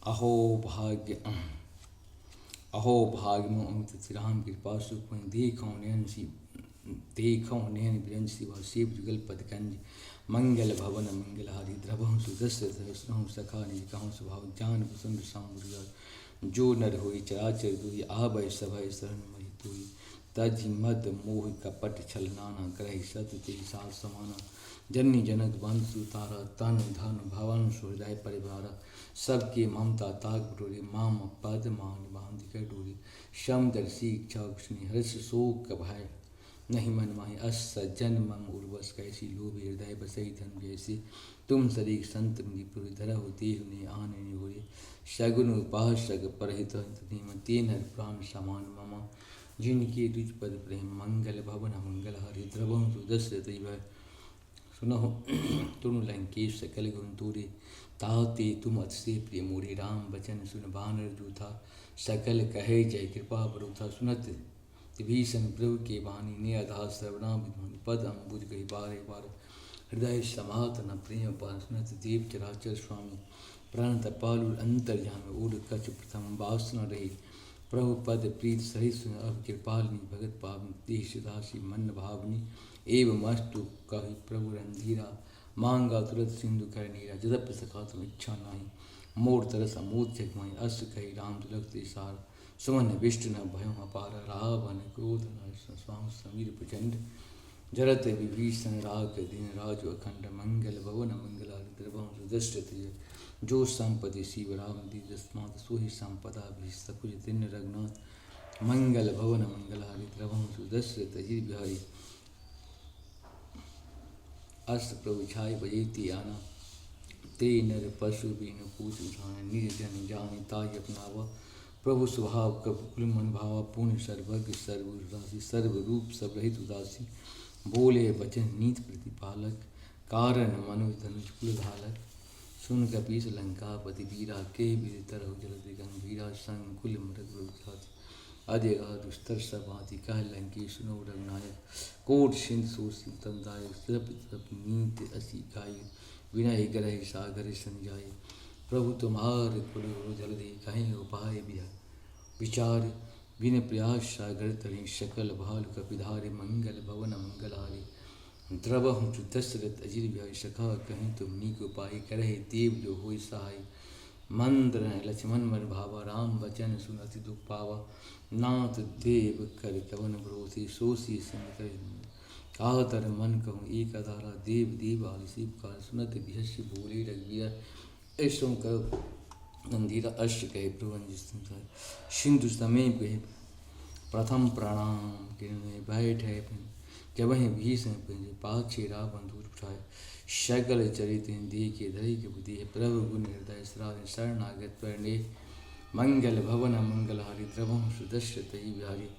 अहो भाग्य अहो भाग्यमो अमित राम कृपा सुख देखो नयन बिरंज शिवा शिव जुगल पदकंज मंगल भवन मंगल हरि द्रवहु सुदस्य सहस्रहु सखा निज कहूँ स्वभाव जान कुसुम सामुर जो नर होई चराचर दुई आभय सभय शरण महि तुई तजि मद मोह कपट छल नाना ग्रह सत ते साल समाना जननी जनक बंधु तारा तन धन भवन हृदय परिवार सबके ममता ताग बटोरी माम पद मान बांध कर डोरी शम दर्शी इच्छा कुशनी हर्ष शोक भय नहीं मन माही अस सज्जन मम उर्वश कैसी लोभ हृदय बसई धन जैसे तुम सरीक संत पुरी धरा होती हुए आन निगुरे शगुन उपासक परहित तेन हर प्राण समान मम जिनके दुज पद प्रेम मंगल भवन मंगल हरि द्रवं सुदस्य तैव सुनहो तुम लंकेश सकल गुण तूरे ताते तुम अतिशय प्रिय मोरे राम बचन सुन बानर दूथा सकल कहे जय कृपा बरूथा सुनत विभीषण प्रभु के वाणी ने अधा श्रवणा विध्वनि पद अम्बुज गई बारे बार हृदय समात न प्रेम पार सुनत देव चराचर स्वामी प्रणत पालु अंतर्याम ओढ़ कच प्रथम वासना रही प्रभु पद प्रीत सहित सुन अब कृपालनी भगत पावनी देश दासी मन भावनी एवं अस्तु कहि प्रभु रंधीरा मांगा तुरंत सिंधु कर नीरा जदप सखा तुम इच्छा नाही मोर तरस अमोद जगमाई अस कही राम तुलक ते सार सुमन विष्ट न भय अपार रावण क्रोध न स्वाम समीर प्रचंड जरत विभीषण राग दिन राज अखंड मंगल भवन मंगल द्रवं सुदृष्ट जो संपति शिव राम दी दस्मात सोहि संपदा भी सकुज दिन रघुनाथ मंगल भवन मंगल द्रवं सुदृष्ट बिहारी अस्त प्रभु छाय बजेती आना ते नर पशु बीन पूत उठान निर्जन जान ताय अपनावा प्रभु स्वभाव ककुल मन भावा पूर्ण सर्वज्ञ सर्वराशि सर्वरूप सब रहित उदासी बोले वचन नीत प्रतिपालक कारण मनु धनुष कुल धालक सुन कपीस लंकापति वीरा के वीर तरह जलधि गंभीरा संग कुल मृग जाति अधेगा दुस्तर सभाति कह लंकी सुनो रघुनायक कोट सिंध सोतम दायक तप तप नीत असी गाय विनय ग्रह सागर संजाय प्रभु तुम्हार कुल जलधि कहीं उपाय विचार विन प्रयास सागर तरी शकल भाल कपिधारे मंगल भवन मंगलारे द्रवहु दशरथ अजिर भय सखा कहीं तुम नीक उपाय करहे देव जो होय सहाय मंद्र लक्ष्मण मन भावा राम वचन सुन अति दुख पावा नाथ देव कर कवन भरोसे सोसी संकर कातर मन कहूँ एक अधारा देव देव आलसी कार सुनत विहस्य बोले रघुवीर ऐसो कर गंधीरा अश्व कहे प्रवंज सिंधु समीप गए प्रथम प्रणाम किरण बैठे जब वहीं भीषण पाछे रावण दूर उठाए शकल चरित देखे धरी के बुद्धि प्रभु गुण हृदय शरणागत परणे मंगल भवन मंगल हरि द्रवं सुदस्य तई बिहारी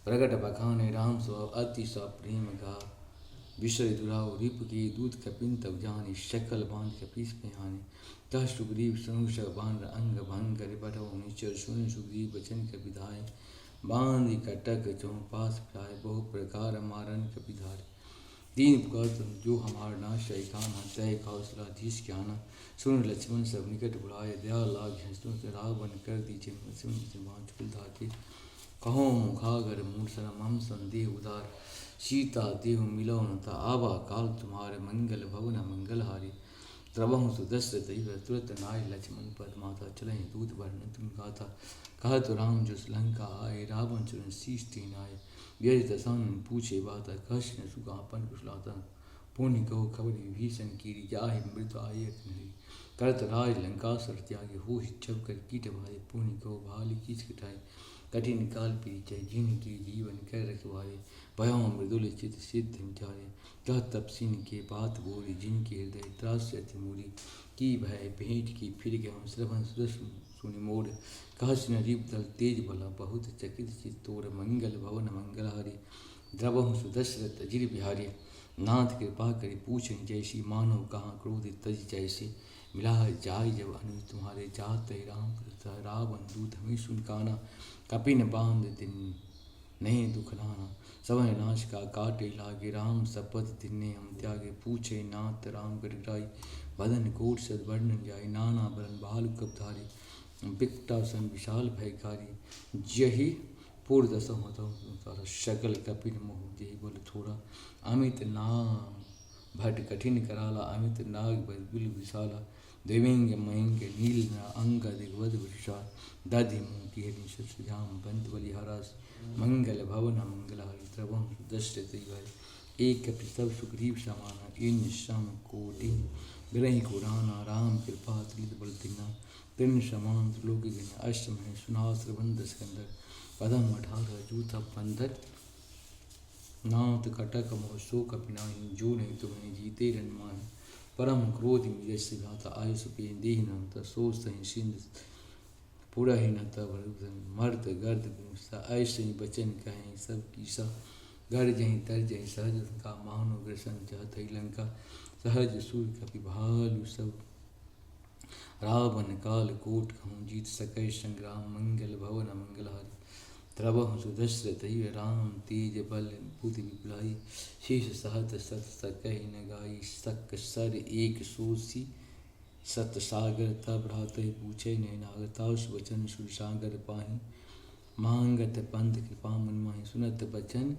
प्रगट बखाने राम स्व अति स प्रेम गा विषय दुराव रिप की दूत कपिन तब जानी शकल बांध कपीस में हानि तह सुग्रीव सनुष बांध अंग भंग कर पठो निचर सुन सुग्रीव वचन कपिधाय बांध कटक चौपास प्राय बहु प्रकार मारन कपिधार दीन पुकार जो हमार नाश खान तय कौशलाधीश ज्ञान सुन लक्ष्मण सब निकट बुलाए दया लाग हंसों से रावण कर दीजिए चुल धाके कहो मुखागर मूर्छन मम संदेह उदार सीता देह मिलो नता आवा काल तुम्हारे मंगल भवन मंगल हारी द्रवहु सुदस्य दैव तुरत नाय लक्ष्मण पद माता चले दूत वर्ण तुम गाथा कहा तो राम जो लंका आए रावण चरण शीश तीन आए व्यय दसान पूछे बाता कश न सुगापन कुशलाता पुण्य कहो खबर विभीषण की जाहि मृत आये करत राज लंका सर त्यागे हो छप कर कीट भाई पुण्य कहो भाली किस कटाए कठिन काल पीछे जिनकी जीवन कर रखवारे भयों मृदुल चित सिद्ध चारे कह तपसिन के बात बोली जिनके हृदय त्रास्य अति मूरी की भय भेंट की फिर गए श्रवण सुनि मोड़ कहस न रिप दल तेज बला बहुत चकित चित तोड़ मंगल भवन मंगल हरि द्रवहु सुदशरथ अजिर बिहारी नाथ कृपा करी पूछें जैसी मानो कहाँ क्रोधित तज जैसे मिला जाय जब अनुज तुम्हारे जात राम रावण दूत हमें सुनकाना कपिन बांध दिन नहीं दुख नाना समय नाश का काटे लागे राम सपथ दिने हम त्यागे पूछे नाथ राम गढ़ाई बदन कोट सद वर्णन जाय नाना बरन बाल कब धारे विकटासन विशाल भयकारी, जही पूर्दसो मतों तारा शकल कपिन मोह, जही बोल थोड़ा अमित नाम भट कठिन कराला, अमित नाग बिल विशाला, देवेंगे मयंगे नील अंग दिग्वद विशाल, दधि मोती हरि सजाम बंत बलिहारास, मंगल भवन मंगलहारी, त्रवम सुदश्य तैवारी, एक कपि सब सुग्रीव समाना, इन सम कोटि ग्रही कुराना, राम कृपा त्रित बल तिन्ना, तिन्न समान लोक गिन, अष्टम है सुनास्त्र बंद स्कंदर, पदम 18 जूथा बंधर, नाथ कटक मोह सो कपिनाही, जो नहीं तुम्हें जीते रन माही, परम क्रोध मिजस घाता, आयुष पेन देह नता, सो सही सिंध पूरा ही नता, मर्द गर्द गुस्सा, ऐसे ही बचन कहें सब कीसा, घर जहीं तर जहीं सहज का, मानो ग्रसन चाहत लंका, सहज सूर कपि भालु सब, रावण काल कोट कहूँ जीत सकै संग्राम, मंगल भवन मंगलहारी, त्रवह सुदशरथ राम, तेज बल बुद्धि विपुलाई, शेष सहत सत सकहि न गाई, सक सर एक सोसी, सत सागर तब भ्रात पूछे नैनागर, ताउस वचन सुरसागर पाही, मांगत पंथ कृपा मन माही, सुनत बचन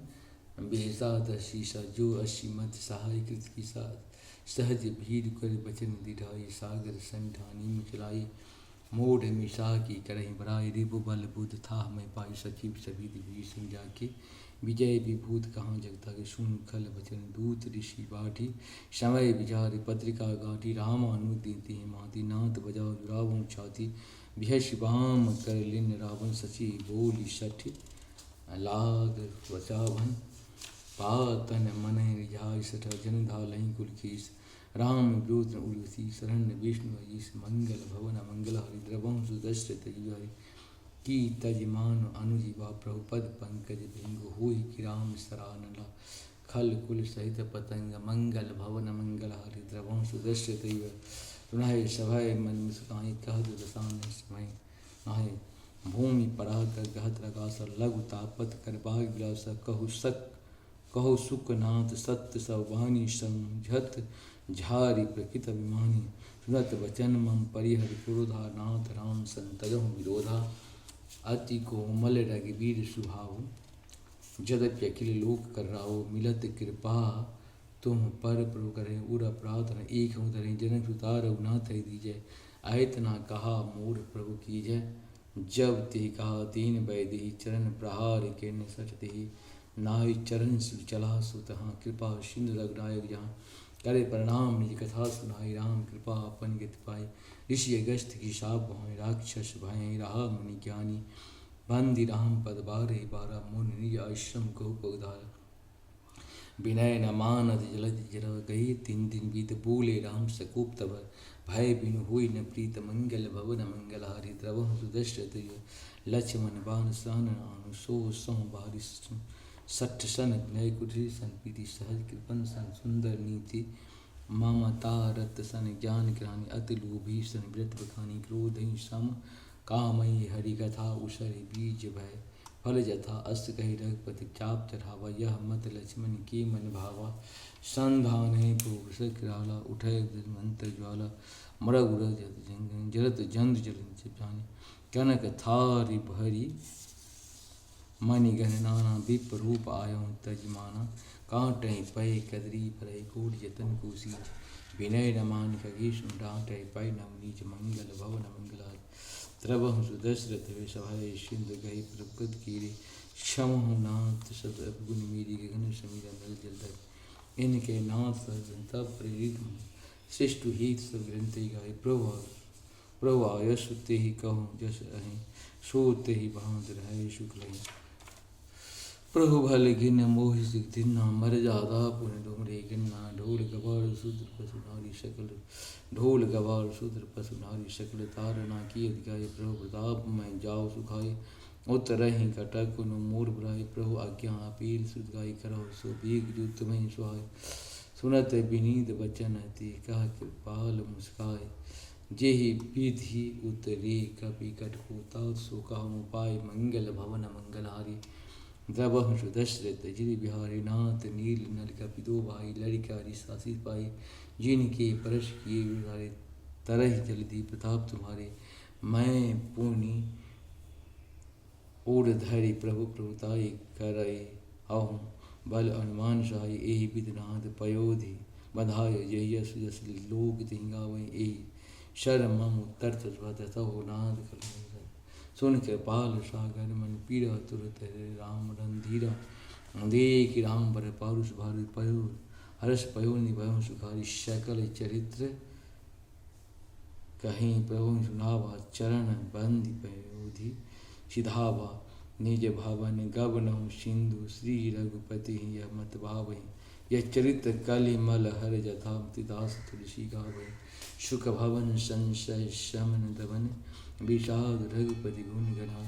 बेहसाद शीसा, जो असीमत सहाय कृत की सहज भीड़ कर बचन दिढ़ाई, सागर संठानी में चलाई, मोढ़ मिशा की करही बराई, रिबु बल बुध था मैं पाई, सचिव सभी दिव्य सिंह जाके, विजय विभूत कहाँ जगता के, सुन खल बचन दूत ऋषि बाठी, समय विचार पत्रिका गाठी, रामानुदीति माती, नाथ बजाओ रावण छाती, विहस बाम कर लिन रावण, सची बोली सठ लाग वचावन, पातन मन रिझाय सठ, जन धालहि कुलकीस, राम ब्योत उर्वशी, शरण विष्णु अजीस, मंगल भवन मंगलहारी, द्रवं सुदश्रथ युहारी, की तजमान अनुजीवा, प्रभुपद पंकज भिंग, होई कि राम सरानला, खल कुल सहित पतंग, मंगल भवन मंगलहारी, द्रवं सुदश्रथ युहारी, सुनाए सभय मन मुस्काई, कह दशान समय नाहे, भूमि पराग गहत रगासा, लघु तापत कर बाग विलासा, कहो सुखनाथ सत्य सवानी, समझत झारी प्रकृत अभिमानी, सुनत वचन मम परिहर क्रोधा, नाथ राम संतजहु विरोधा, अति कोमल रघुवीर सुहाऊ, जदपि अखिल लोक कर राहो, मिलत कृपा तुम पर प्रभु करें, उर अपराध न एक उधरें, जनक सुतार नाथ दीजय, आयत ना कहा मोर प्रभु कीजय, जब ते कहा दीन बैदेही, चरण प्रहार के सठ देही, नाय चरण चला सुतहाँ, कृपा सिंधु रघुनायक जहाँ, करे प्रणाम निज कथा सुनाई, राम कृपा अपन गति पाई, ऋषि अगस्त की शाप भय, राक्षस भय रहा मुनि ज्ञानी, बंदी राम पद बारे बारा, मुनि निज आश्रम को पगधारा, विनय न मानद जलद जरा, गई 3 दिन बीत बोले राम सकोप तब, भय बिनु हुई न प्रीत, मंगल भवन मंगलहारी, द्रवह सुदश्रथ लक्ष्मण बाण सान आनु, सो सौ बारिश सठ सन विनय कुटी, सन प्रीति सहज कृपन सन सुंदर नीति, ममता रत सन ज्ञान ग्रानी, अति लोभी सन व्रत बखानी, क्रोध सम कामयी हरि कथा, उसरि बीज भय फल जथा, अस्त कही रघुपति चाप चढ़ावा, यह मत लक्ष्मण की मन भावा, संधान है कराला, उठे मंत्र ज्वाला, मरग उरग जरत जंद जल जानी, कनक थारी भरी मणिगण नाना, विप रूप आयो तजमाना, कांटे पय कदरी परय, कोट जतन को सींच, विनय न मान खगेश डांटे पय नवनीच, मंगल भवन मंगलाय, द्रवहु सुदशरथ वे सभाय, सिंधु गहि प्रपद कीरे, क्षमहु नाथ सत अपगुण मेरी, गगन समीरा नल जल, इनके नाथ तब प्रेरित शिष्टु हित सब ग्रंथ गाय, प्रभु आयस ते ही कहूँ जस अहि, सो ते ही बहादुर है शुक्ल, प्रभु भल गिन मोह दिन्ना, मर जादा पुन डुमरे गिन्ना, ढोल गवार शूद्र पशु नारी सकल, ढोल गवार शूद्र पशु नारी सकल, तारना की अधिकाय, प्रभु प्रताप मैं जाओ सुखाई, उतरहि कटक नु मोर बुराई, प्रभु आज्ञा अपील सुध गाई, करहो सो बीग जो तुम्हें सुहाय, सुनत विनीत वचन ते कह कृपाल मुस्काय, जेहि विधि उतरे कपि कटपुता, सो कहूँ उपाय, मंगल भवन मंगलहारी, द्रवहु सुदशरथ जिरि बिहारी, नाथ नील नल कपि दो भाई, लड़का रिसासी पाई, जिनके परश किए विहारे, तरह जलधि प्रताप तुम्हारे, मैं पूनी ऊर्धरि प्रभु प्रभुताई करई अहूँ बल अनुमान शाही एहि विदनाद पयोधि बधाय जय यश जस लोक तिंगावई एहि शर मम तर्त हो नाद कर सुन कृपाल सागर मन पीरा तुरत राम रंधीरा देख राम पर पारुष भार पयो हर्ष पयो निभय सुखारी सकल चरित्र कहीं प्रभु सुनावा चरण बंदी पयोधि सिधावा निज भवन गवनहु सिंधु श्री रघुपति यह मत भावै यह चरित्र कलिमल हर जथा दास तुलसी गावै सुख भवन संशय शमन दमन विषाद रघुपति गुण गणा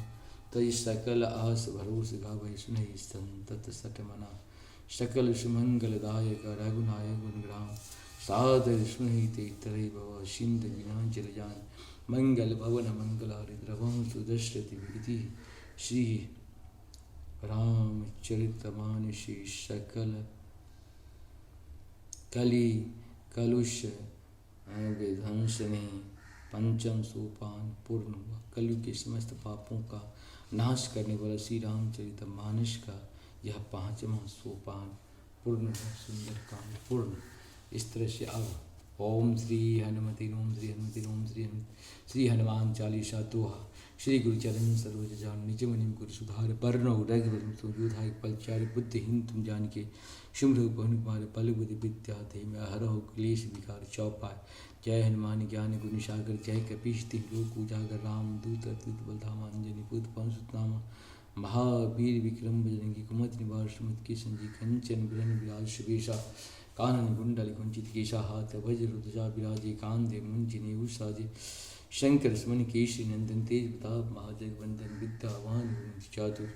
तय सकल आस भरोस गावै सुनहि संतत सट मना सकल सुमंगलदायक रघुनायक गुणग्राम सादर सुनहि ते तरहि भव सिंध विनाचल जान मंगल भवन मंगलारि द्रवं सुदशरथि विधि श्री रामचरितमानसी सकल कली कलुष विध्वंसने पंचम सोपान पूर्ण हुआ। कलयुग के समस्त पापों का नाश करने वाला श्री रामचरितमानस का यह पांचवा सोपान पूर्ण हुआ। सुंदर कांड पूर्ण। इस तरह से अब ओम श्री हनुमति ओम श्री हनुमति ओम श्री हनुमति श्री हनुमान चालीसा दोहा। श्री गुरु चरण सरोज जान निज मुनि गुरु सुधार बरनौ रघुवर तुम योधाय पलचार बुद्धिहीन तुम जान के शुम्भ पवन कुमार बल बुद्धि विद्या दे मैं हरहु क्लेश विकार चौपाय। जय हनुमान ज्ञान गुण सागर जय कपीश तिहुँ लोक उजागर राम दूत अतुलित बलधामा अंजनी पुत्र पवन सुत नामा महावीर विक्रम बजरंगी कुमति निवार सुमति के संजी कंचन बरन विराज सुबेशा कानन कुंडल कुंचित केशा हाथ वज्र ध्वजा विराजे कांधे मुंजिने उषाजे शंकर स्मन केशरी नंदन तेज प्रताप महाजगवंदन विद्यावान चातुर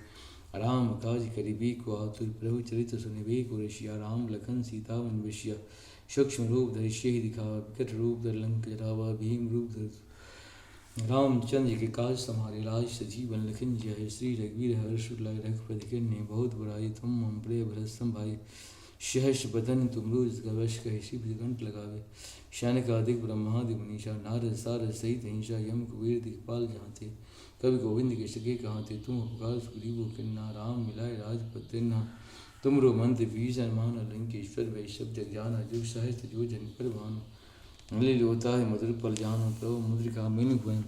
राम काज करिबे को आतुर प्रभु चरित्र सुनिबे को रशिया राम लखन सीता वन विषया सूक्ष्म रूप धरि सिंह दिखावा विकट रूप धरि लंक जरावा भीम रूप धरि रामचंद्र के काज समारे लाज सजीवन लखन जय श्री रघुवीर हर्ष लाय रघुपति किन्हीं बहुत बुराई तुम मम प्रिय भरत भाई सहस बदन तुम रोज गवश कहे शिव कंठ लगावे शैनक आदिक ब्रह्मादि मनीषा नारद सारद सहित हिंसा यम कुबेर दिखपाल जाते कवि गोविंद के सके कहाँ थे तुम उपकार सुग्रीवो किन्ना राम मिलाए राजपत तिन्ना तुमरो मंत्र भीषण मान लंकेश्वर वै सब जग जाना जुग सहस्त्र जो जन पर भानु लील होता है मधुर पल जानो प्रभु मुद्रिका मिन हुए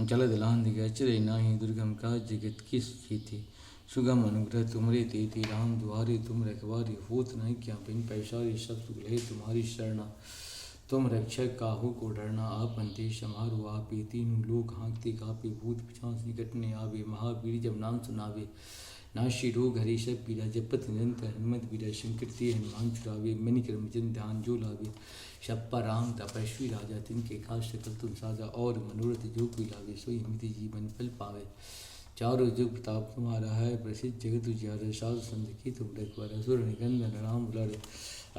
चल दिलान दिखे अचरे नाही दुर्गम का जगत किस थी सुगम अनुग्रह तुमरे तेती राम द्वारे तुम रखवारी होत नहीं क्या बिन पैसारी सब सुख ले तुम्हारी शरणा तुम रक्षक काहू को डरना आप अंते समारो आपे तीनों लोग हाँकते कापे भूत पिशाच निकटने आवे महावीर जब नाम सुनावे नाशी रोग हरे सब पीरा जपत निरंतर हनुमत बीरा शंकर ते हनुमान छुड़ावे मनि क्रम जन ध्यान जो लावे शप्पा राम तपस्वी राजा तिनके काज सकल तुम साजा और मनोरथ जो कोई लावे सोई मिति जीवन फल पावे चारों जुग प्रताप तुम्हारा है प्रसिद्ध जगत उजियारे साधु संत की तुम रखवारे सुर निकंदन राम बुलारे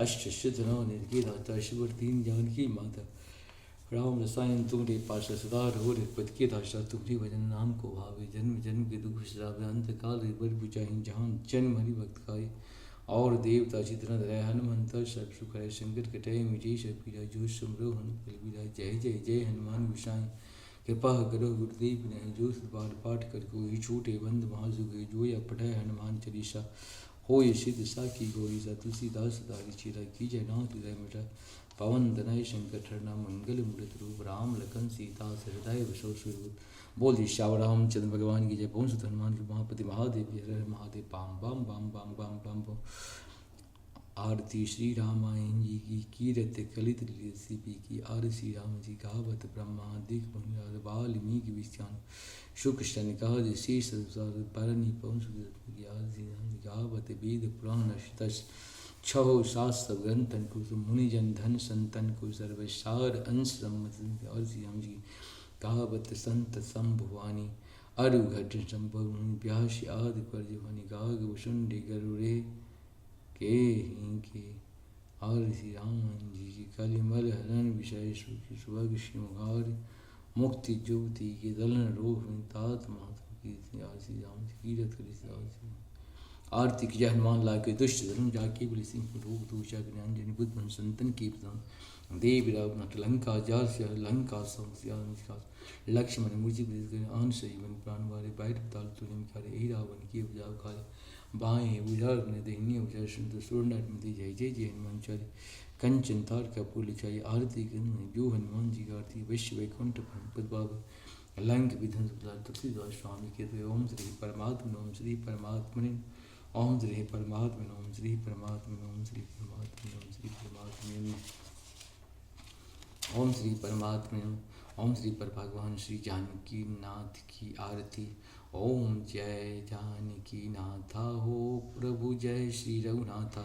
अष्ट सिद्ध नव निधि दाता शिवर तीन जान की माता राम रसायन तुम्हारे पास सदा रहो रघुपति के दासा तुम्हारी भजन नाम को भावे जन्म जन्म के दुख सरावे अंत काल बर बुझाई जहान जन्म हरि भक्त खाए और देवता चित्र रह हनुमंत सब सुख है शंकर कटय मिजय सब पीरा जो सुमरो हनुपल बीरा जय जय जय हनुमान गोसाई कृपा करो गुरुदेव ने जो बार पाठ कर कोई छूटे बंद महाजुगे जो या पढ़े हनुमान चालीसा हो ये सिद्ध साखी गोई सा तुलसीदास दारी चीरा की जय नाथ हृदय मिटा पवन तनय शंकर ठरना मंगल मूर्त रूप राम लखन सीता हृदय वसो स्वरूप बोल श्याम रामचंद्र भगवान की जय पवन सुत हनुमान की महापति महादेव हर महादेव पाम बम बम बम बम बम बम। आरती श्री रामायण जी की कीरत कलित लिपि की आरती श्री राम जी कहावत ब्रह्मादिक मुनिराज वाल्मीकि विज्ञान शुक शनिकाद शेष परनि पवन की आरती कहावत वेद पुराण अष्टदश छहो शास्त्र ग्रंथन को मुनिजन धन संतन को सर्वसार अंश और श्री राम जी कहावत संत संभुवानी अरुघट संभव व्यास आदि परजवानी गाग वसुंडे गरुड़े के और श्री राम जी की कलिमल हरण विषय सुभग शिवगार मुक्ति ज्योति के दलन रोग तात माता की श्री राम जी कीरत करी आरती की हनुमान ला के दुष्ट धर्म जाके बोले सिंह रोग दूषा ज्ञान जन बुद्ध संतन के प्रधान देवी रावण लंका जार से लंका संस्या लक्ष्मण मुझे आन सजीवन प्राण वाले बैठ ताल तुम खारे यही रावण की उपजाव खारे बाएँ उजाड़ में देनी उजाड़ सुंदर सूर्यनाथ में दी जय जय जय हनुमान चार्य कंचन तार का पुल चाहिए आरती करने जो हनुमान जी का आरती वैश्य वैकुंठ पद बाबा लंक विधन तुलसीदास स्वामी के ओम श्री परमात्मा ओम श्री परमात्मने ओम श्री परमात्मा ओम श्री परमात्मा ओम श्री परमात्मा ओम श्री परमात्मा ओम श्री परमात्मा ओम श्री पर भगवान श्री जानकी नाथ की आरती ओम जय जानकी नाथा हो प्रभु जय श्री रघुनाथा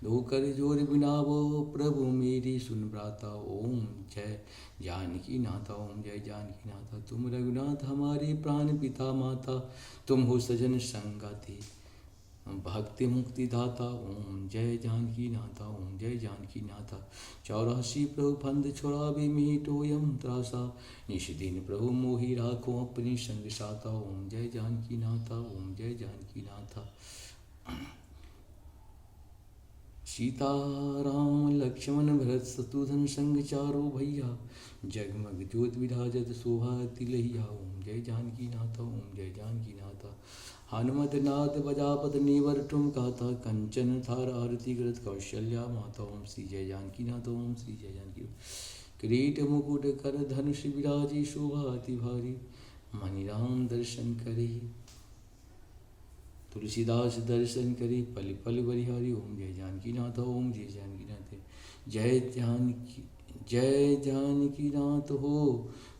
दो कर जोर बिनावो प्रभु मेरी सुन भ्राता ओम जय जानकी नाथा ओम जय जानकी नाथा तुम रघुनाथ हमारे प्राण पिता माता तुम हो सजन संगाती भक्ति मुक्ति दाता ओम जय जानकी नाथा ओम जय जानकी नाथा 84 प्रभु फंद छोड़ावे मीटोयम त्रासा निश दिन प्रभु मोहि राखो अपनी संग साता ओम जय जानकी नाथा ओम जय जानकी नाथा सीता राम लक्ष्मण भरत शत्रुघ्न संग चारो भैया जगमग ज्योत विराजत शोभा तिलैया ओम जय जानकी नाथा ओम जय जानकी नाथा हनुमत नाथ बजापत नेवर तुम कहता कंचन थार आरती कृत कौशल्या माता ओम श्री जय जानकी नाथ ओम श्री जय जानकी किरीट मुकुट कर धनुष विराजी शोभा अति भारी मणिराम दर्शन करे तुलसीदास दर्शन करे पल पल बलिहारी ओम जय जानकी नाथ ओम जय जानकी नाथ जय जानकी नाथ हो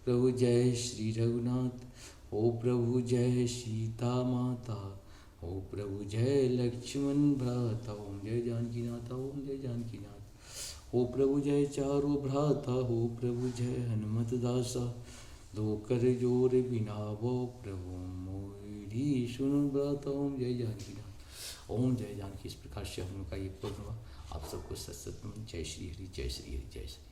प्रभु जय श्री रघुनाथ ओ प्रभु जय सीता माता ओ प्रभु जय लक्ष्मण भ्राता ओम जय जानकी नाथा ओम जय जानकी नाथ ओ प्रभु जय चारो भ्राता हो प्रभु जय हनुमत दासा दो कर जोर बिनावो प्रभु मोरी सुन भ्राता ओम जय जानकी नाथ ओम जय जानकी। इस प्रकार से हम का ये पूर्ण हुआ। आप सबको सत सत जय श्री हरि जय श्री हरि जय श्री।